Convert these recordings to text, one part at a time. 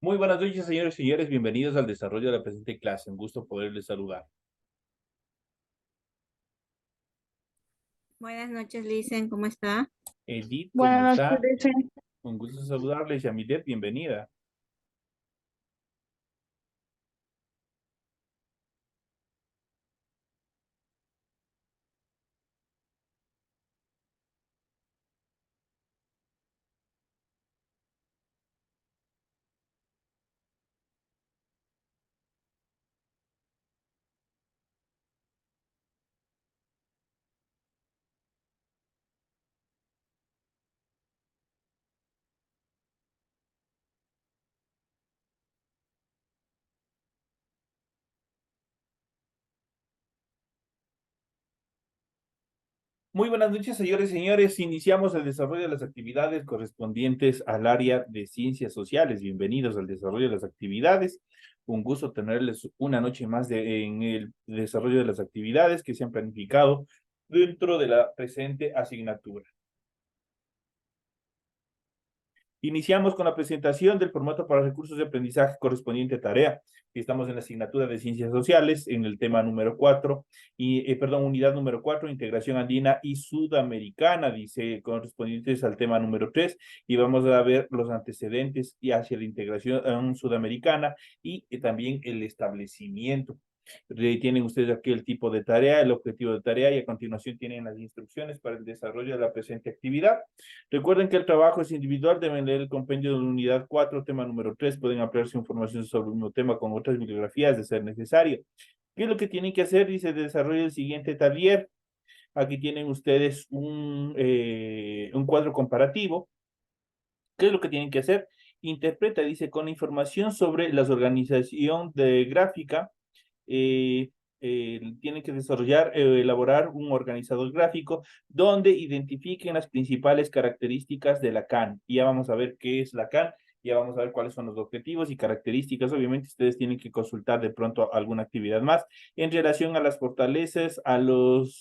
Muy buenas noches, señores y señores. Bienvenidos al desarrollo de la presente clase. Un gusto poderles saludar. Buenas noches, Licen, ¿cómo está? Edith, ¿cómo Buenas noches, está? dice. Un gusto saludarles. Yamilet, bienvenida. Muy buenas noches, señores y señores. Iniciamos el desarrollo de las actividades correspondientes al área de ciencias sociales. Bienvenidos al desarrollo de las actividades. Un gusto tenerles una noche más en el desarrollo de las actividades que se han planificado dentro de la presente asignatura. Iniciamos con la presentación del formato para recursos de aprendizaje correspondiente a tarea. Estamos en la asignatura de Ciencias Sociales, en el tema número 4, unidad número 4, Integración Andina y Sudamericana, dice, correspondientes al tema número 3, y vamos a ver los antecedentes y hacia la integración sudamericana y también el establecimiento. Tienen ustedes aquí el tipo de tarea, el objetivo de tarea y a continuación tienen las instrucciones para el desarrollo de la presente actividad. Recuerden que el trabajo es individual, deben leer el compendio de la unidad 4, tema número 3, pueden ampliarse información sobre el mismo tema con otras bibliografías de ser necesario. ¿Qué es lo que tienen que hacer? Dice, desarrolla el siguiente taller. Aquí tienen ustedes un cuadro comparativo. ¿Qué es lo que tienen que hacer? Interpreta, dice, con información sobre las organización de gráfica, eh, tienen que desarrollar, elaborar un organizador gráfico donde identifiquen las principales características de la CAN. Y ya vamos a ver qué es la CAN, ya vamos a ver cuáles son los objetivos y características. Obviamente ustedes tienen que consultar de pronto alguna actividad más en relación a las fortalezas, a los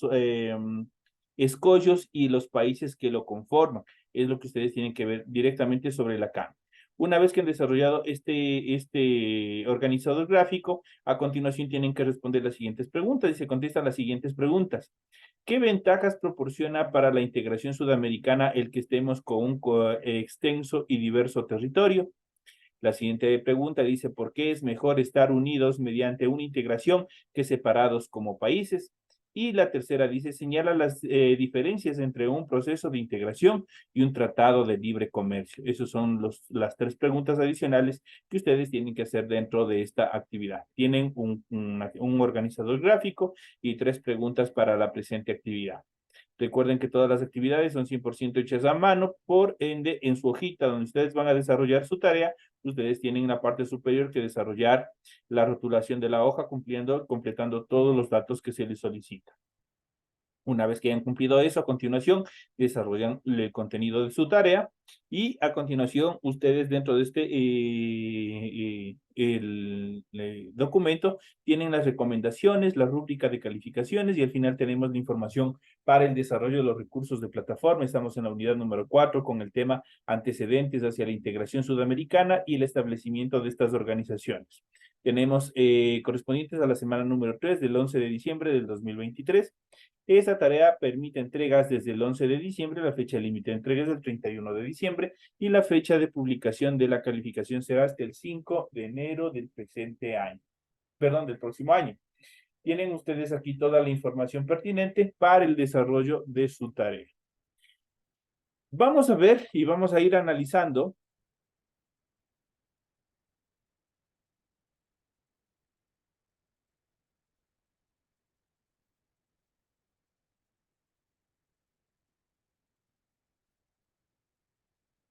escollos y los países que lo conforman. Es lo que ustedes tienen que ver directamente sobre la CAN. Una vez que han desarrollado este organizador gráfico, a continuación tienen que responder las siguientes preguntas y se contestan las siguientes preguntas. ¿Qué ventajas proporciona para la integración sudamericana el que estemos con un extenso y diverso territorio? La siguiente pregunta dice, ¿por qué es mejor estar unidos mediante una integración que separados como países? Y la tercera dice, señala las diferencias entre un proceso de integración y un tratado de libre comercio. Esas son las tres preguntas adicionales que ustedes tienen que hacer dentro de esta actividad. Tienen un organizador gráfico y tres preguntas para la presente actividad. Recuerden que todas las actividades son 100% hechas a mano, por ende, en su hojita donde ustedes van a desarrollar su tarea, ustedes tienen en la parte superior que desarrollar la rotulación de la hoja, completando todos los datos que se les solicitan. Una vez que hayan cumplido eso, a continuación desarrollan el contenido de su tarea y a continuación ustedes dentro de este documento tienen las recomendaciones, la rúbrica de calificaciones y al final tenemos la información para el desarrollo de los recursos de plataforma. Estamos en la unidad número 4 con el tema antecedentes hacia la integración sudamericana y el establecimiento de estas organizaciones. Tenemos correspondientes a la semana número 3 del 11 de diciembre del 2023. Esa tarea permite entregas desde el 11 de diciembre, la fecha límite de entregas es el 31 de diciembre y la fecha de publicación de la calificación será hasta el 5 de enero del presente año, perdón, del próximo año. Tienen ustedes aquí toda la información pertinente para el desarrollo de su tarea. Vamos a ver y vamos a ir analizando.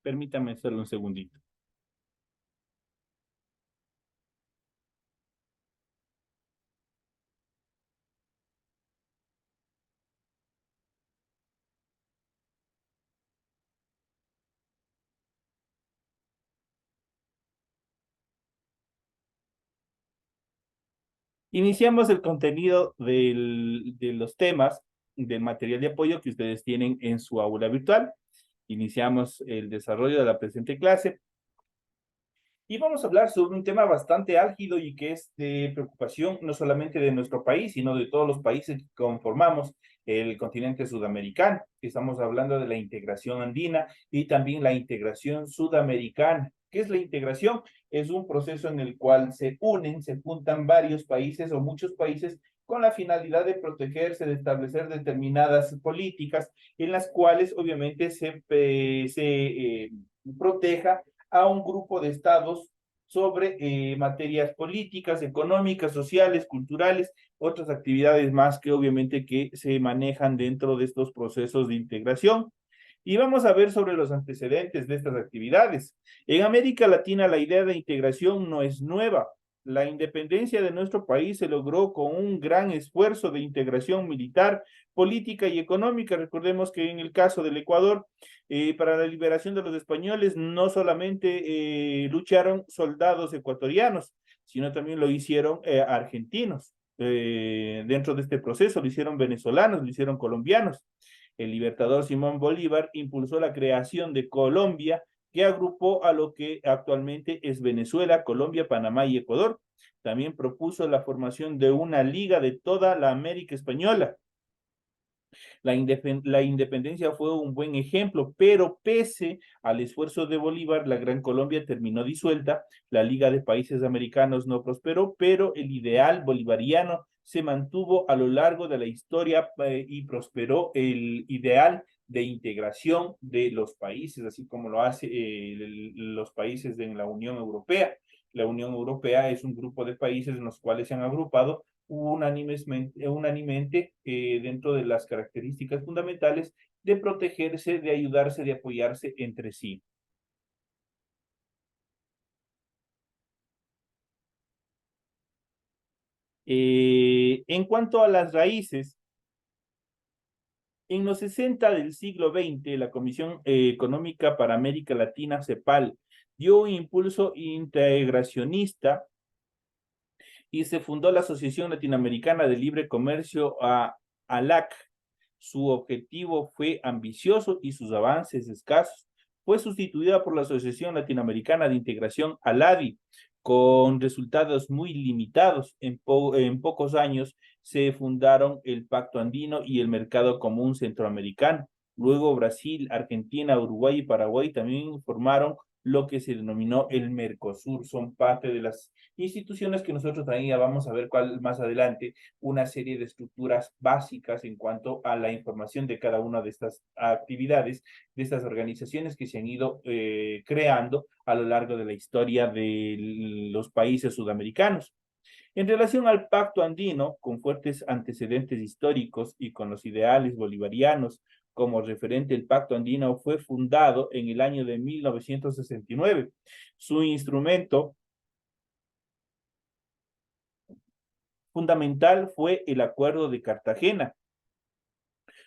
Permítame hacerlo un segundito. Iniciamos el contenido de los temas del material de apoyo que ustedes tienen en su aula virtual. Iniciamos el desarrollo de la presente clase. Y vamos a hablar sobre un tema bastante álgido y que es de preocupación no solamente de nuestro país, sino de todos los países que conformamos el continente sudamericano. Estamos hablando de la integración andina y también la integración sudamericana. ¿Qué es la integración? Es un proceso en el cual se unen, se juntan varios países o muchos países con la finalidad de protegerse, de establecer determinadas políticas en las cuales obviamente se proteja a un grupo de estados sobre materias políticas, económicas, sociales, culturales, otras actividades más que obviamente que se manejan dentro de estos procesos de integración. Y vamos a ver sobre los antecedentes de estas actividades. En América Latina la idea de integración no es nueva. La independencia de nuestro país se logró con un gran esfuerzo de integración militar, política y económica. Recordemos que en el caso del Ecuador, para la liberación de los españoles, no solamente lucharon soldados ecuatorianos, sino también lo hicieron argentinos. Dentro de este proceso lo hicieron venezolanos, lo hicieron colombianos. El libertador Simón Bolívar impulsó la creación de Colombia, que agrupó a lo que actualmente es Venezuela, Colombia, Panamá y Ecuador. También propuso la formación de una liga de toda la América Española. La independencia fue un buen ejemplo, pero pese al esfuerzo de Bolívar, la Gran Colombia terminó disuelta, la Liga de Países Americanos no prosperó, pero el ideal bolivariano se mantuvo a lo largo de la historia y prosperó el ideal de integración de los países, así como lo hace los países de la Unión Europea. La Unión Europea es un grupo de países en los cuales se han agrupado unánimemente dentro de las características fundamentales de protegerse, de ayudarse, de apoyarse entre sí. En cuanto a las raíces, en los 60 del siglo XX, la Comisión Económica para América Latina, CEPAL, dio un impulso integracionista y se fundó la Asociación Latinoamericana de Libre Comercio, ALAC. Su objetivo fue ambicioso y sus avances escasos. Fue sustituida por la Asociación Latinoamericana de Integración, ALADI, con resultados muy limitados. En pocos años se fundaron el Pacto Andino y el Mercado Común Centroamericano. Luego Brasil, Argentina, Uruguay y Paraguay también formaron lo que se denominó el Mercosur. Son parte de las instituciones que nosotros también vamos a ver cuál más adelante, una serie de estructuras básicas en cuanto a la información de cada una de estas actividades, de estas organizaciones que se han ido creando a lo largo de la historia de los países sudamericanos. En relación al Pacto Andino, con fuertes antecedentes históricos y con los ideales bolivarianos como referente, el Pacto Andino fue fundado en el año de 1969. Su instrumento fundamental fue el Acuerdo de Cartagena,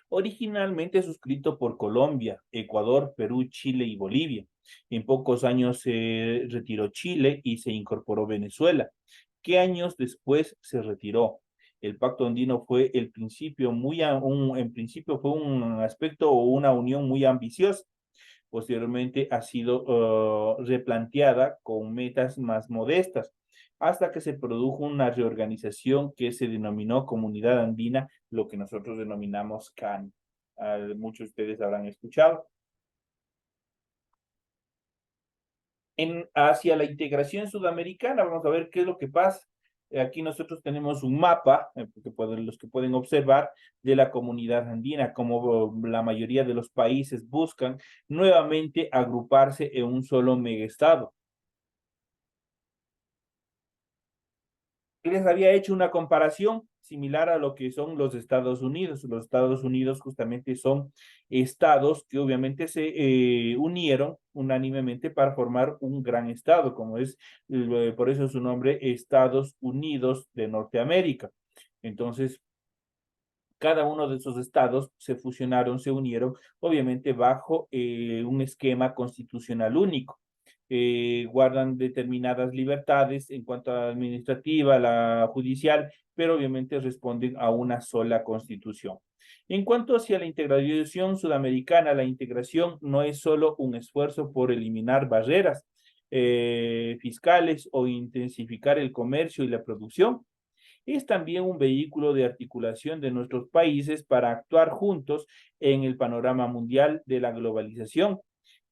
originalmente suscrito por Colombia, Ecuador, Perú, Chile y Bolivia. En pocos años se retiró Chile y se incorporó Venezuela, que años después se retiró. El Pacto Andino fue en principio fue un aspecto o una unión muy ambiciosa. Posteriormente ha sido replanteada con metas más modestas, hasta que se produjo una reorganización que se denominó Comunidad Andina, lo que nosotros denominamos CAN. Muchos de ustedes habrán escuchado. Hacia la integración sudamericana, vamos a ver qué es lo que pasa. Aquí nosotros tenemos un mapa, los que pueden observar, de la comunidad andina, como la mayoría de los países buscan nuevamente agruparse en un solo megaestado. Les había hecho una comparación similar a lo que son los Estados Unidos. Los Estados Unidos justamente son estados que obviamente se unieron unánimemente para formar un gran estado, como es, por eso su nombre, Estados Unidos de Norteamérica. Entonces, cada uno de esos estados se fusionaron, se unieron, obviamente bajo un esquema constitucional único. Guardan determinadas libertades en cuanto a la administrativa, la judicial, pero obviamente responden a una sola constitución. En cuanto hacia la integración sudamericana, la integración no es solo un esfuerzo por eliminar barreras, fiscales o intensificar el comercio y la producción. Es también un vehículo de articulación de nuestros países para actuar juntos en el panorama mundial de la globalización.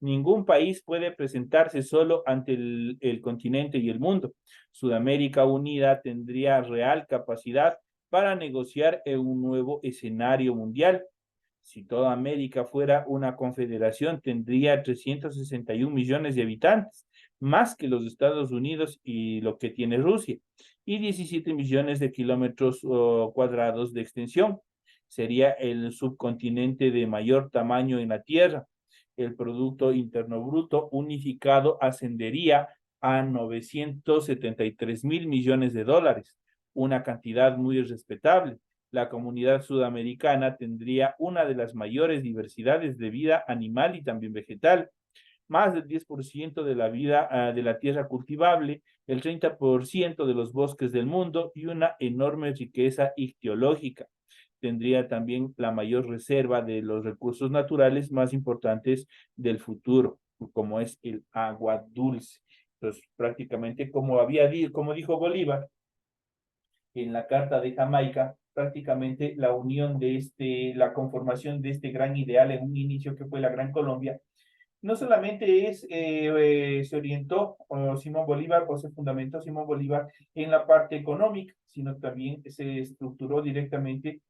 Ningún país puede presentarse solo ante el continente y el mundo. Sudamérica unida tendría real capacidad para negociar en un nuevo escenario mundial. Si toda América fuera una confederación, tendría 361 millones de habitantes, más que los Estados Unidos y lo que tiene Rusia, y 17 millones de kilómetros cuadrados de extensión. Sería el subcontinente de mayor tamaño en la Tierra. El Producto Interno Bruto unificado ascendería a 973 mil millones de dólares, una cantidad muy respetable. La comunidad sudamericana tendría una de las mayores diversidades de vida animal y también vegetal, más del 10% de la vida de la tierra cultivable, el 30% de los bosques del mundo y una enorme riqueza ictiológica. Tendría también la mayor reserva de los recursos naturales más importantes del futuro, como es el agua dulce. Entonces, prácticamente como dijo Bolívar, en la Carta de Jamaica, prácticamente la unión de la conformación de este gran ideal en un inicio que fue la Gran Colombia, no solamente se orientó Simón Bolívar o se fundamentó Simón Bolívar en la parte económica, sino también se estructuró directamente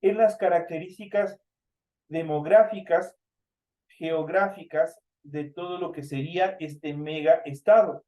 en las características demográficas, geográficas de todo lo que sería este mega estado.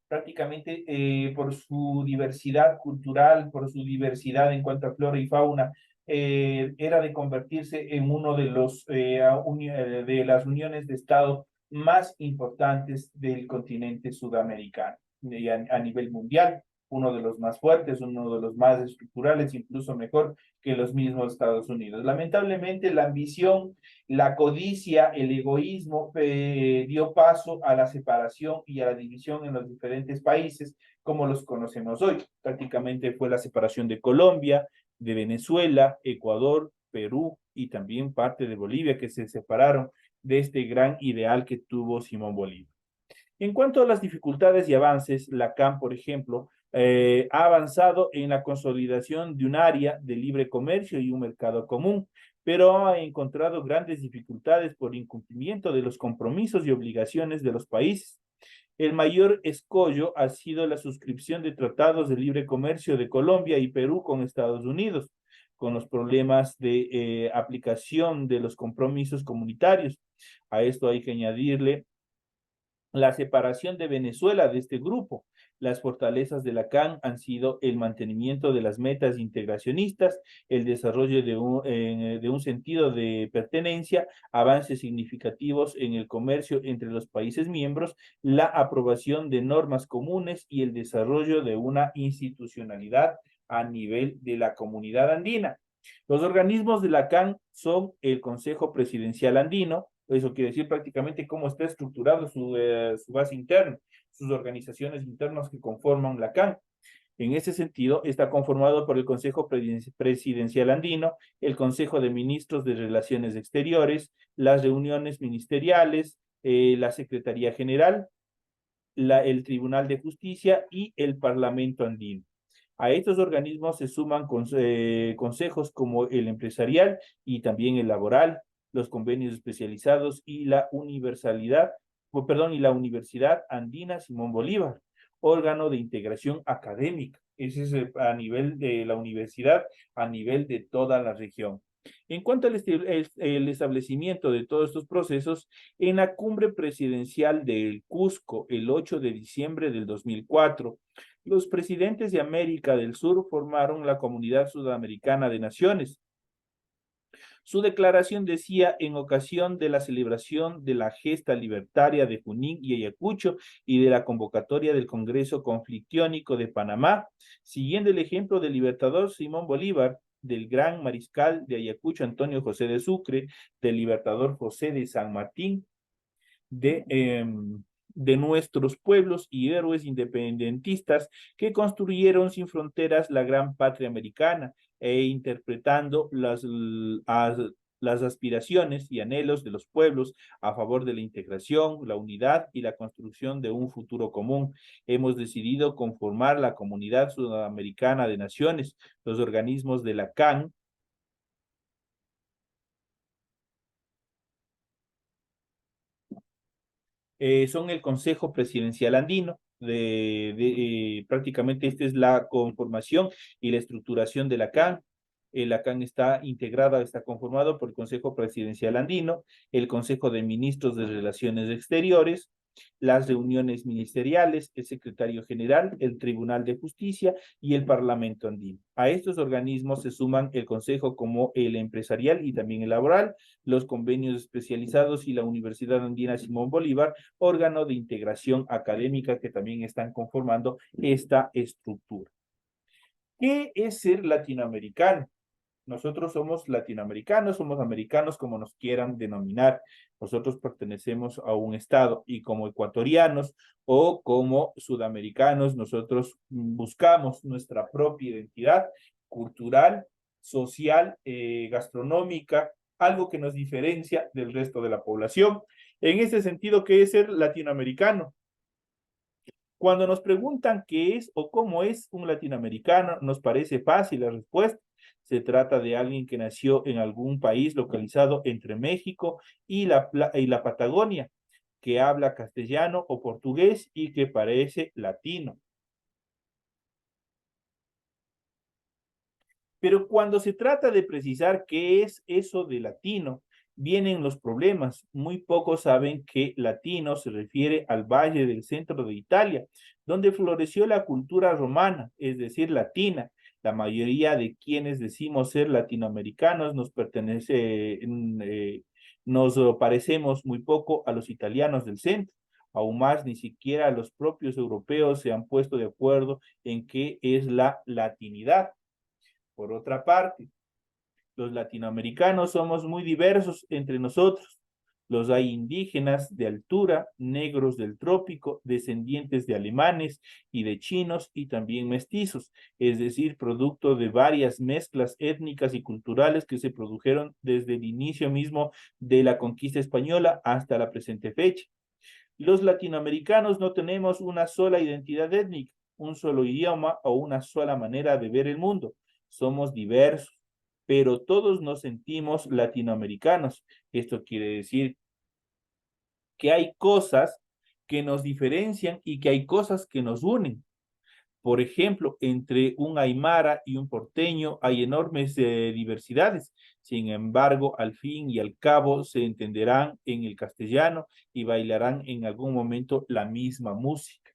Prácticamente por su diversidad cultural, por su diversidad en cuanto a flora y fauna, era de convertirse en uno de de las uniones de Estado más importantes del continente sudamericano y a nivel mundial, uno de los más fuertes, uno de los más estructurales, incluso mejor que los mismos Estados Unidos. Lamentablemente, la ambición, la codicia, el egoísmo dio paso a la separación y a la división en los diferentes países como los conocemos hoy. Prácticamente fue la separación de Colombia, de Venezuela, Ecuador, Perú y también parte de Bolivia que se separaron de este gran ideal que tuvo Simón Bolívar. En cuanto a las dificultades y avances, Lacan, por ejemplo, ha avanzado en la consolidación de un área de libre comercio y un mercado común, pero ha encontrado grandes dificultades por incumplimiento de los compromisos y obligaciones de los países. El mayor escollo ha sido la suscripción de tratados de libre comercio de Colombia y Perú con Estados Unidos, con los problemas de aplicación de los compromisos comunitarios. A esto hay que añadirle la separación de Venezuela de este grupo. Las fortalezas de la CAN han sido el mantenimiento de las metas integracionistas, el desarrollo de un sentido de pertenencia, avances significativos en el comercio entre los países miembros, la aprobación de normas comunes y el desarrollo de una institucionalidad a nivel de la comunidad andina. Los organismos de la CAN son el Consejo Presidencial Andino, eso quiere decir prácticamente cómo está estructurado su base interna, sus organizaciones internas que conforman la CAN. En ese sentido, está conformado por el Consejo Presidencial Andino, el Consejo de Ministros de Relaciones Exteriores, las reuniones ministeriales, la Secretaría General, el Tribunal de Justicia y el Parlamento Andino. A estos organismos se suman consejos como el empresarial y también el laboral, los convenios especializados y la y la Universidad Andina Simón Bolívar, órgano de integración académica. Ese es a nivel de la universidad, a nivel de toda la región. En cuanto al el establecimiento de todos estos procesos, en la cumbre presidencial del Cusco, el 8 de diciembre del 2004, los presidentes de América del Sur formaron la Comunidad Sudamericana de Naciones. Su declaración decía, en ocasión de la celebración de la gesta libertaria de Junín y Ayacucho y de la convocatoria del Congreso Conflictiónico de Panamá, siguiendo el ejemplo del libertador Simón Bolívar, del gran mariscal de Ayacucho Antonio José de Sucre, del libertador José de San Martín, de nuestros pueblos y héroes independentistas que construyeron sin fronteras la gran patria americana e interpretando las aspiraciones y anhelos de los pueblos a favor de la integración, la unidad y la construcción de un futuro común. Hemos decidido conformar la Comunidad Sudamericana de Naciones, los organismos de la CAN, son el Consejo Presidencial Andino. Prácticamente esta es la conformación y la estructuración de la CAN. La CAN está integrada, está conformado por el Consejo Presidencial Andino, el Consejo de Ministros de Relaciones Exteriores, las reuniones ministeriales, el secretario general, el Tribunal de Justicia y el Parlamento andino. A estos organismos se suman el Consejo como el empresarial y también el laboral, los convenios especializados y la Universidad Andina Simón Bolívar, órgano de integración académica que también están conformando esta estructura. ¿Qué es ser latinoamericano? Nosotros somos latinoamericanos, somos americanos como nos quieran denominar. Nosotros pertenecemos a un estado y como ecuatorianos o como sudamericanos, nosotros buscamos nuestra propia identidad cultural, social, gastronómica, algo que nos diferencia del resto de la población. En ese sentido, ¿qué es ser latinoamericano? Cuando nos preguntan qué es o cómo es un latinoamericano, nos parece fácil la respuesta. Se trata de alguien que nació en algún país localizado entre México y la Patagonia, que habla castellano o portugués y que parece latino. Pero cuando se trata de precisar qué es eso de latino, vienen los problemas. Muy pocos saben que latino se refiere al valle del centro de Italia, donde floreció la cultura romana, es decir, latina. La mayoría de quienes decimos ser latinoamericanos nos parecemos muy poco a los italianos del centro. Aún más, ni siquiera los propios europeos se han puesto de acuerdo en qué es la latinidad. Por otra parte, los latinoamericanos somos muy diversos entre nosotros. Los hay indígenas de altura, negros del trópico, descendientes de alemanes y de chinos y también mestizos, es decir, producto de varias mezclas étnicas y culturales que se produjeron desde el inicio mismo de la conquista española hasta la presente fecha. Los latinoamericanos no tenemos una sola identidad étnica, un solo idioma o una sola manera de ver el mundo. Somos diversos, pero todos nos sentimos latinoamericanos. Esto quiere decir que hay cosas que nos diferencian y que hay cosas que nos unen. Por ejemplo, entre un aymara y un porteño hay enormes diversidades. Sin embargo, al fin y al cabo se entenderán en el castellano y bailarán en algún momento la misma música.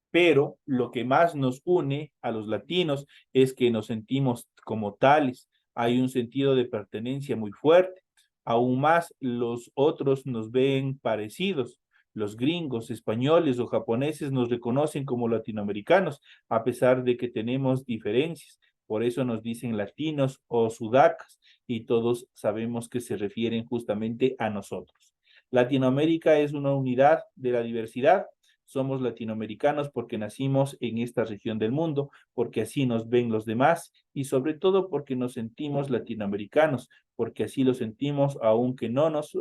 Pero lo que más nos une a los latinos es que nos sentimos como tales. Hay un sentido de pertenencia muy fuerte. Aún más, los otros nos ven parecidos. Los gringos, españoles o japoneses nos reconocen como latinoamericanos, a pesar de que tenemos diferencias. Por eso nos dicen latinos o sudacas, y todos sabemos que se refieren justamente a nosotros. Latinoamérica es una unidad de la diversidad. Somos latinoamericanos porque nacimos en esta región del mundo, porque así nos ven los demás y sobre todo porque nos sentimos latinoamericanos, porque así lo sentimos aunque no nos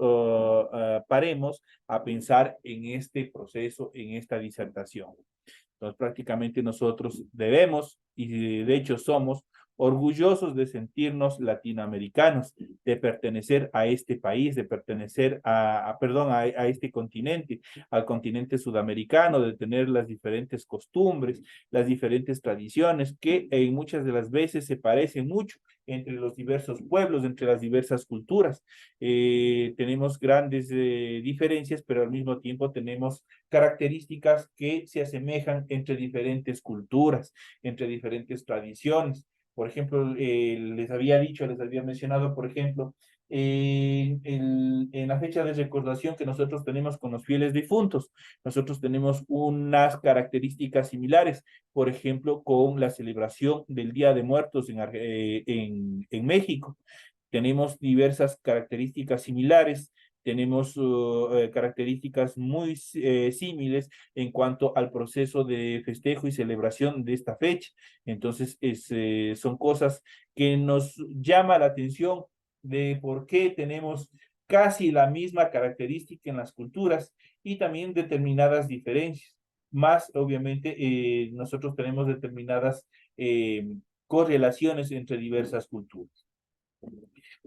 paremos a pensar en este proceso, en esta disertación. Entonces prácticamente nosotros debemos y de hecho somos orgullosos de sentirnos latinoamericanos, de pertenecer a este país, de pertenecer a este continente, al continente sudamericano, de tener las diferentes costumbres, las diferentes tradiciones que en muchas de las veces se parecen mucho entre los diversos pueblos, entre las diversas culturas. Tenemos grandes diferencias, pero al mismo tiempo tenemos características que se asemejan entre diferentes culturas, entre diferentes tradiciones. Por ejemplo, les había mencionado, por ejemplo, en la fecha de recordación que nosotros tenemos con los fieles difuntos, nosotros tenemos unas características similares, por ejemplo, con la celebración del Día de Muertos en México. Tenemos diversas características similares, tenemos características muy similares en cuanto al proceso de festejo y celebración de esta fecha. Entonces, son cosas que nos llama la atención de por qué tenemos casi la misma característica en las culturas y también determinadas diferencias. Más, obviamente, nosotros tenemos determinadas correlaciones entre diversas culturas.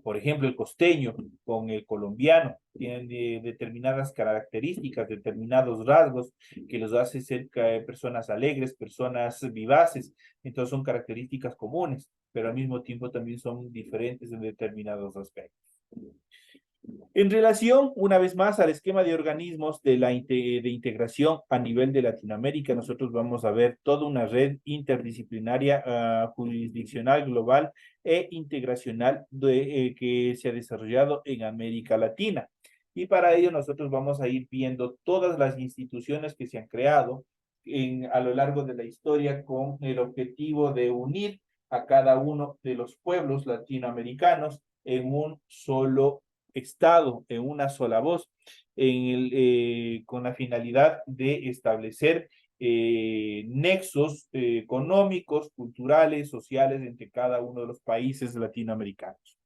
Por ejemplo, el costeño con el colombiano tienen determinadas características, determinados rasgos que los hace ser personas alegres, personas vivaces. Entonces son características comunes, pero al mismo tiempo también son diferentes en determinados aspectos. En relación, una vez más, al esquema de organismos de integración a nivel de Latinoamérica, nosotros vamos a ver toda una red interdisciplinaria, jurisdiccional, global e integracional que se ha desarrollado en América Latina. Y para ello nosotros vamos a ir viendo todas las instituciones que se han creado a lo largo de la historia con el objetivo de unir a cada uno de los pueblos latinoamericanos en un solo Estado, en una sola voz, con la finalidad de establecer nexos económicos, culturales, sociales entre cada uno de los países latinoamericanos.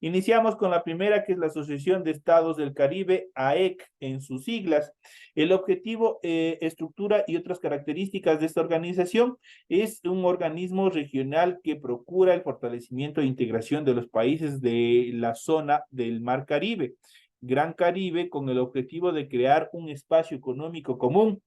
Iniciamos con la primera, que es la Asociación de Estados del Caribe, AEC en sus siglas. El objetivo, estructura y otras características de esta organización es un organismo regional que procura el fortalecimiento e integración de los países de la zona del Mar Caribe, Gran Caribe, con el objetivo de crear un espacio económico común,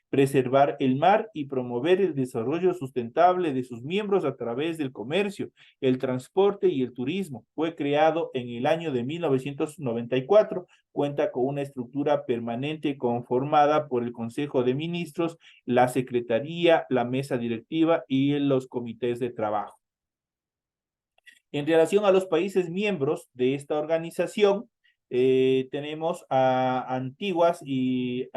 preservar el mar y promover el desarrollo sustentable de sus miembros a través del comercio, el transporte y el turismo. Fue creado en el año de 1994, cuenta con una estructura permanente conformada por el Consejo de Ministros, la Secretaría, la Mesa Directiva y los comités de trabajo. En relación a los países miembros de esta organización, tenemos a Antiguas y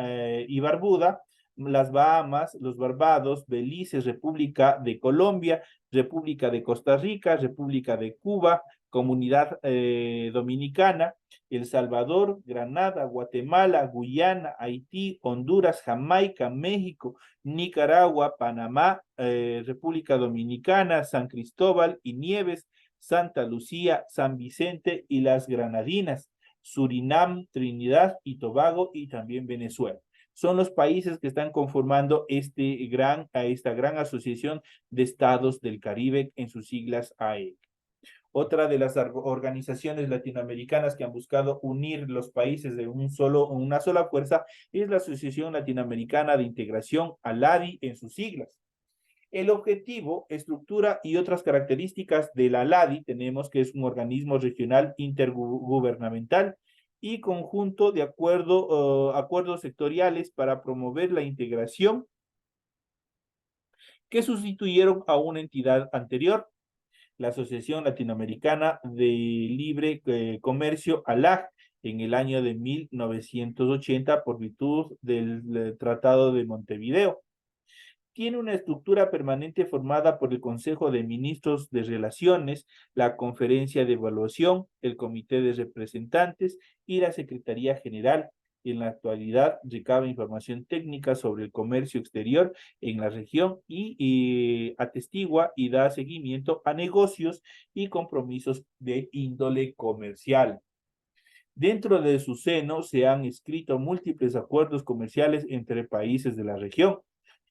Barbuda, las Bahamas, los Barbados, Belice, República de Colombia, República de Costa Rica, República de Cuba, Comunidad Dominicana, El Salvador, Granada, Guatemala, Guyana, Haití, Honduras, Jamaica, México, Nicaragua, Panamá, República Dominicana, San Cristóbal y Nieves, Santa Lucía, San Vicente y las Granadinas, Surinam, Trinidad y Tobago y también Venezuela. Son los países que están conformando esta gran asociación de estados del Caribe, en sus siglas AEC. Otra de las organizaciones latinoamericanas que han buscado unir los países de una sola fuerza es la Asociación Latinoamericana de Integración, ALADI en sus siglas. El objetivo, estructura y otras características de la ALADI tenemos que es un organismo regional intergubernamental y conjunto de acuerdos sectoriales para promover la integración que sustituyeron a una entidad anterior, la Asociación Latinoamericana de Libre Comercio, ALAC, en el año de 1980 por virtud del Tratado de Montevideo. Tiene una estructura permanente formada por el Consejo de Ministros de Relaciones, la Conferencia de Evaluación, el Comité de Representantes y la Secretaría General. En la actualidad recaba información técnica sobre el comercio exterior en la región y atestigua y da seguimiento a negocios y compromisos de índole comercial. Dentro de su seno se han escrito múltiples acuerdos comerciales entre países de la región.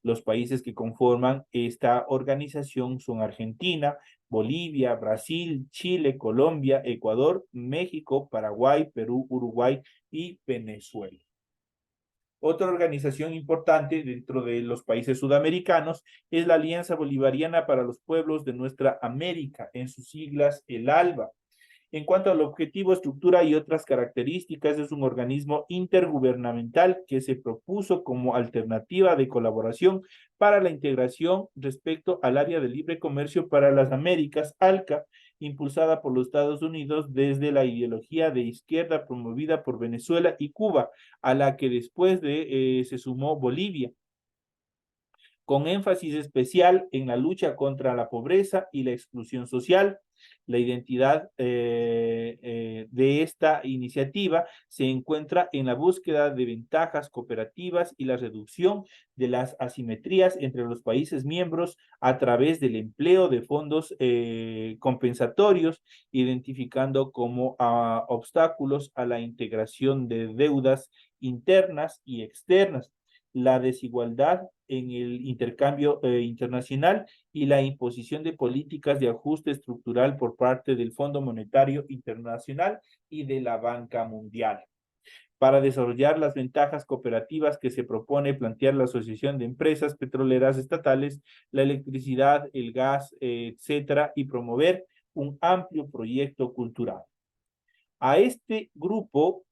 Los países que conforman esta organización son Argentina, Bolivia, Brasil, Chile, Colombia, Ecuador, México, Paraguay, Perú, Uruguay y Venezuela. Otra organización importante dentro de los países sudamericanos es la Alianza Bolivariana para los Pueblos de Nuestra América, en sus siglas el ALBA. En cuanto al objetivo, estructura y otras características, es un organismo intergubernamental que se propuso como alternativa de colaboración para la integración respecto al área de libre comercio para las Américas, ALCA, impulsada por los Estados Unidos desde la ideología de izquierda promovida por Venezuela y Cuba, a la que después se sumó Bolivia. con énfasis especial en la lucha contra la pobreza y la exclusión social. La identidad de esta iniciativa se encuentra en la búsqueda de ventajas cooperativas y la reducción de las asimetrías entre los países miembros a través del empleo de fondos compensatorios, identificando como obstáculos a la integración de deudas internas y externas, la desigualdad en el intercambio internacional y la imposición de políticas de ajuste estructural por parte del Fondo Monetario Internacional y de la Banca Mundial. Para desarrollar las ventajas cooperativas que se propone plantear la Asociación de Empresas Petroleras Estatales, la electricidad, el gas, etcétera, y promover un amplio proyecto cultural. A este grupo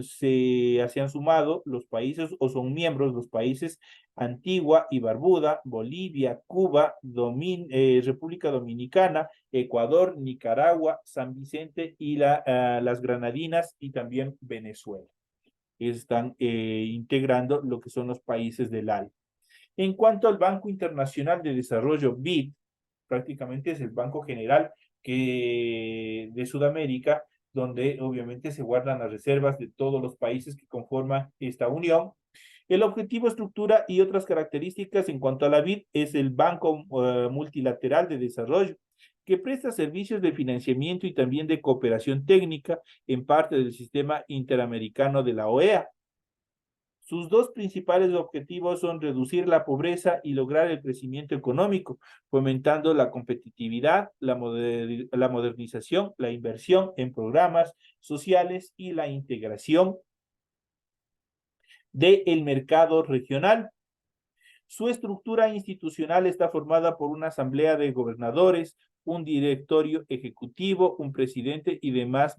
se han sumado los países o son miembros los países Antigua y Barbuda, Bolivia, Cuba, República Dominicana, Ecuador, Nicaragua, San Vicente y las Granadinas y también Venezuela. Están integrando lo que son los países del ALBA. En cuanto al Banco Internacional de Desarrollo, BID, prácticamente es el Banco General de Sudamérica, donde obviamente se guardan las reservas de todos los países que conforman esta unión. El objetivo, estructura y otras características en cuanto a la BID es el Banco Multilateral de Desarrollo, que presta servicios de financiamiento y también de cooperación técnica en parte del sistema interamericano de la OEA. Sus dos principales objetivos son reducir la pobreza y lograr el crecimiento económico, fomentando la competitividad, la modernización, la inversión en programas sociales y la integración del mercado regional. Su estructura institucional está formada por una asamblea de gobernadores, un directorio ejecutivo, un presidente y demás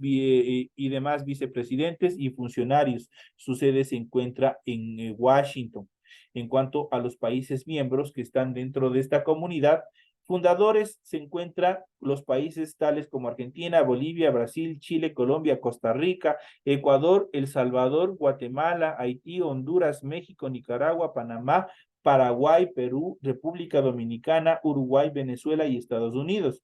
vicepresidentes y funcionarios. Su sede se encuentra en Washington. En cuanto a los países miembros que están dentro de esta comunidad, fundadores se encuentran los países tales como Argentina, Bolivia, Brasil, Chile, Colombia, Costa Rica, Ecuador, El Salvador, Guatemala, Haití, Honduras, México, Nicaragua, Panamá, Paraguay, Perú, República Dominicana, Uruguay, Venezuela y Estados Unidos.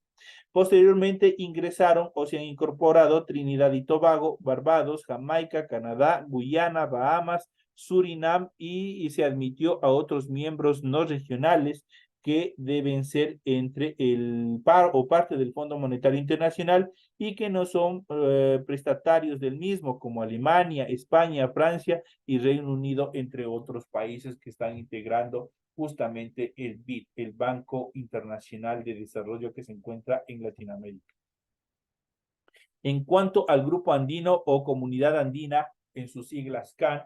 Posteriormente ingresaron o se han incorporado Trinidad y Tobago, Barbados, Jamaica, Canadá, Guyana, Bahamas, Surinam y se admitió a otros miembros no regionales que deben ser entre el par o parte del Fondo Monetario Internacional y que no son prestatarios del mismo, como Alemania, España, Francia y Reino Unido, entre otros países que están integrando justamente el BID, el Banco Internacional de Desarrollo que se encuentra en Latinoamérica. En cuanto al Grupo Andino o Comunidad Andina, en sus siglas CAN,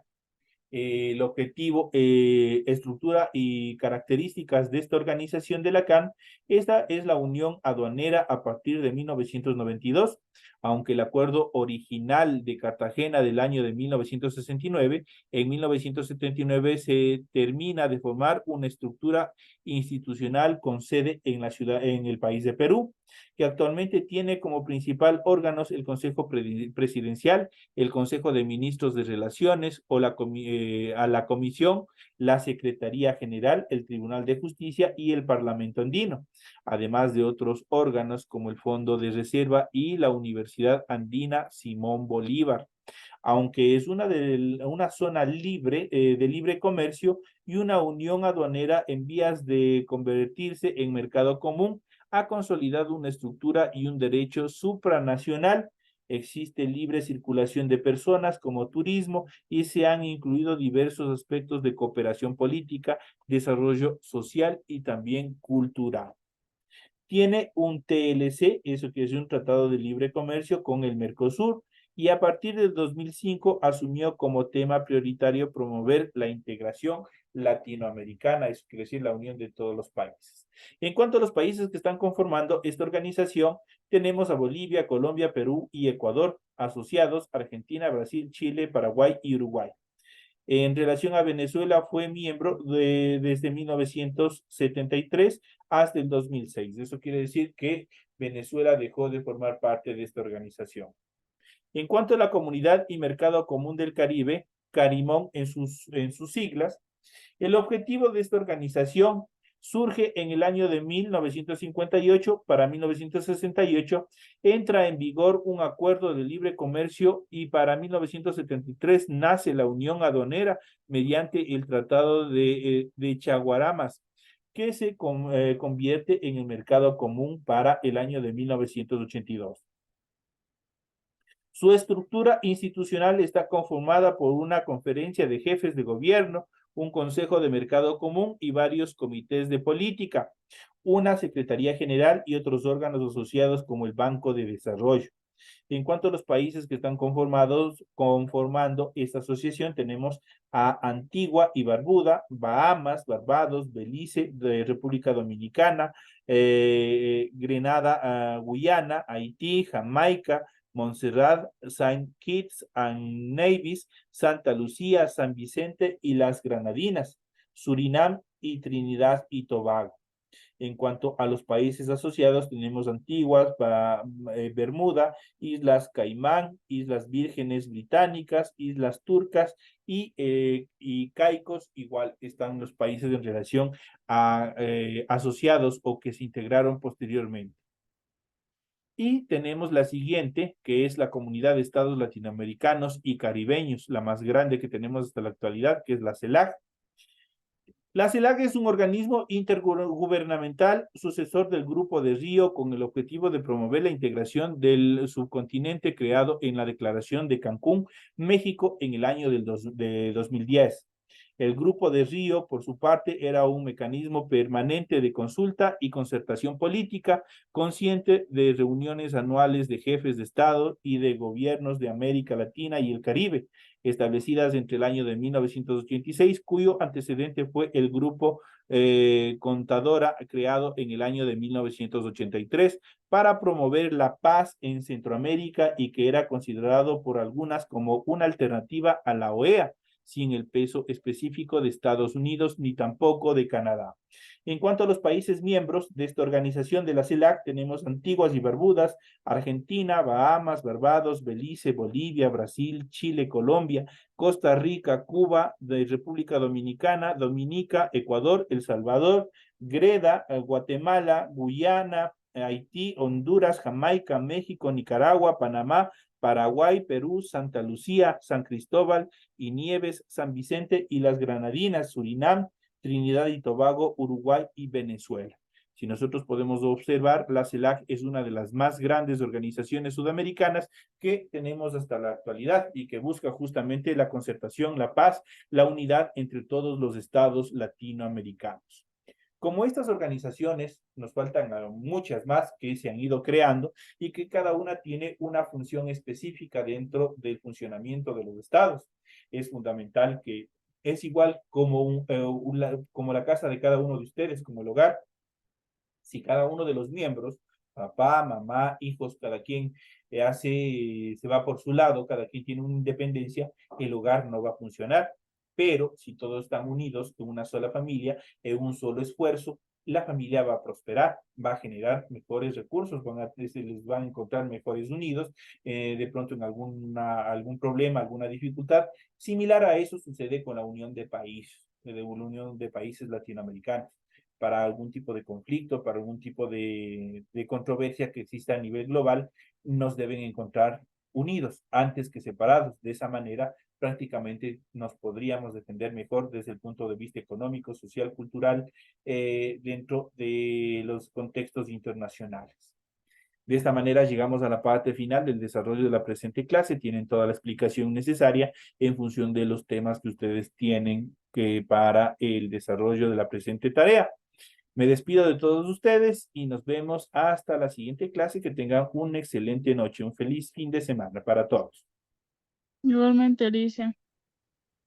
el objetivo, estructura y características de esta organización de la CAN. Esta es la unión aduanera a partir de 1992, aunque el acuerdo original de Cartagena del año de 1969, en 1979 se termina de formar una estructura institucional con sede en la ciudad, en el país de Perú, que actualmente tiene como principal órganos el Consejo Presidencial, el Consejo de Ministros de Relaciones o a la Comisión, la Secretaría General, el Tribunal de Justicia y el Parlamento Andino, además de otros órganos como el Fondo de Reserva y la Universidad Andina Simón Bolívar. Aunque es una zona libre de libre comercio y una unión aduanera en vías de convertirse en mercado común, ha consolidado una estructura y un derecho supranacional. Existe libre circulación de personas como turismo y se han incluido diversos aspectos de cooperación política, desarrollo social y también cultural. Tiene un TLC, eso que es un tratado de libre comercio con el Mercosur, y a partir del 2005 asumió como tema prioritario promover la integración latinoamericana, es decir, la unión de todos los países. En cuanto a los países que están conformando esta organización, tenemos a Bolivia, Colombia, Perú y Ecuador asociados, Argentina, Brasil, Chile, Paraguay y Uruguay. En relación a Venezuela, fue miembro desde 1973 hasta el 2006. Eso quiere decir que Venezuela dejó de formar parte de esta organización. En cuanto a la Comunidad y Mercado Común del Caribe, CARIMON en sus siglas, El objetivo de esta organización surge en el año de 1958. Para 1968 entra en vigor un acuerdo de libre comercio y para 1973 nace la Unión Aduanera mediante el Tratado de Chaguaramas, que se convierte en el mercado común para el año de 1982. Su estructura institucional está conformada por una conferencia de jefes de gobierno, un consejo de mercado común y varios comités de política, una secretaría general y otros órganos asociados como el Banco de Desarrollo. En cuanto a los países que están conformando esta asociación, tenemos a Antigua y Barbuda, Bahamas, Barbados, Belice, República Dominicana, Grenada, Guyana, Haití, Jamaica, Montserrat, Saint Kitts and Nevis, Santa Lucía, San Vicente y las Granadinas, Surinam y Trinidad y Tobago. En cuanto a los países asociados, tenemos Antigua, Bermuda, Islas Caimán, Islas Vírgenes Británicas, Islas Turcas y Caicos. Igual están los países en relación a asociados o que se integraron posteriormente. Y tenemos la siguiente, que es la Comunidad de Estados Latinoamericanos y Caribeños, la más grande que tenemos hasta la actualidad, que es la CELAC. La CELAC es un organismo intergubernamental sucesor del Grupo de Río con el objetivo de promover la integración del subcontinente creado en la Declaración de Cancún, México, en el año de 2010. El Grupo de Río, por su parte, era un mecanismo permanente de consulta y concertación política, consciente de reuniones anuales de jefes de Estado y de gobiernos de América Latina y el Caribe, establecidas entre el año de 1986, cuyo antecedente fue el Grupo Contadora, creado en el año de 1983 para promover la paz en Centroamérica y que era considerado por algunas como una alternativa a la OEA, sin el peso específico de Estados Unidos ni tampoco de Canadá. En cuanto a los países miembros de esta organización de la CELAC, tenemos Antiguas y Barbudas, Argentina, Bahamas, Barbados, Belice, Bolivia, Brasil, Chile, Colombia, Costa Rica, Cuba, República Dominicana, Dominica, Ecuador, El Salvador, Greda, Guatemala, Guyana, Haití, Honduras, Jamaica, México, Nicaragua, Panamá, Paraguay, Perú, Santa Lucía, San Cristóbal y Nieves, San Vicente y las Granadinas, Surinam, Trinidad y Tobago, Uruguay y Venezuela. Si nosotros podemos observar, la CELAC es una de las más grandes organizaciones sudamericanas que tenemos hasta la actualidad y que busca justamente la concertación, la paz, la unidad entre todos los estados latinoamericanos. Como estas organizaciones, nos faltan muchas más que se han ido creando y que cada una tiene una función específica dentro del funcionamiento de los estados. Es fundamental que es igual como, como la casa de cada uno de ustedes, como el hogar. Si cada uno de los miembros, papá, mamá, hijos, cada quien se va por su lado, cada quien tiene una independencia, el hogar no va a funcionar. Pero si todos están unidos en una sola familia, en un solo esfuerzo, la familia va a prosperar, va a generar mejores recursos, se les van a encontrar mejores unidos, de pronto en algún problema, alguna dificultad. Similar a eso sucede con la unión de países, de la unión de países latinoamericanos para algún tipo de conflicto, para algún tipo de controversia que exista a nivel global, nos deben encontrar unidos antes que separados. De esa manera, prácticamente nos podríamos defender mejor desde el punto de vista económico, social, cultural, dentro de los contextos internacionales. De esta manera llegamos a la parte final del desarrollo de la presente clase. Tienen toda la explicación necesaria en función de los temas que ustedes tienen para el desarrollo de la presente tarea. Me despido de todos ustedes y nos vemos hasta la siguiente clase. Que tengan una excelente noche, un feliz fin de semana para todos. Igualmente, Alicia.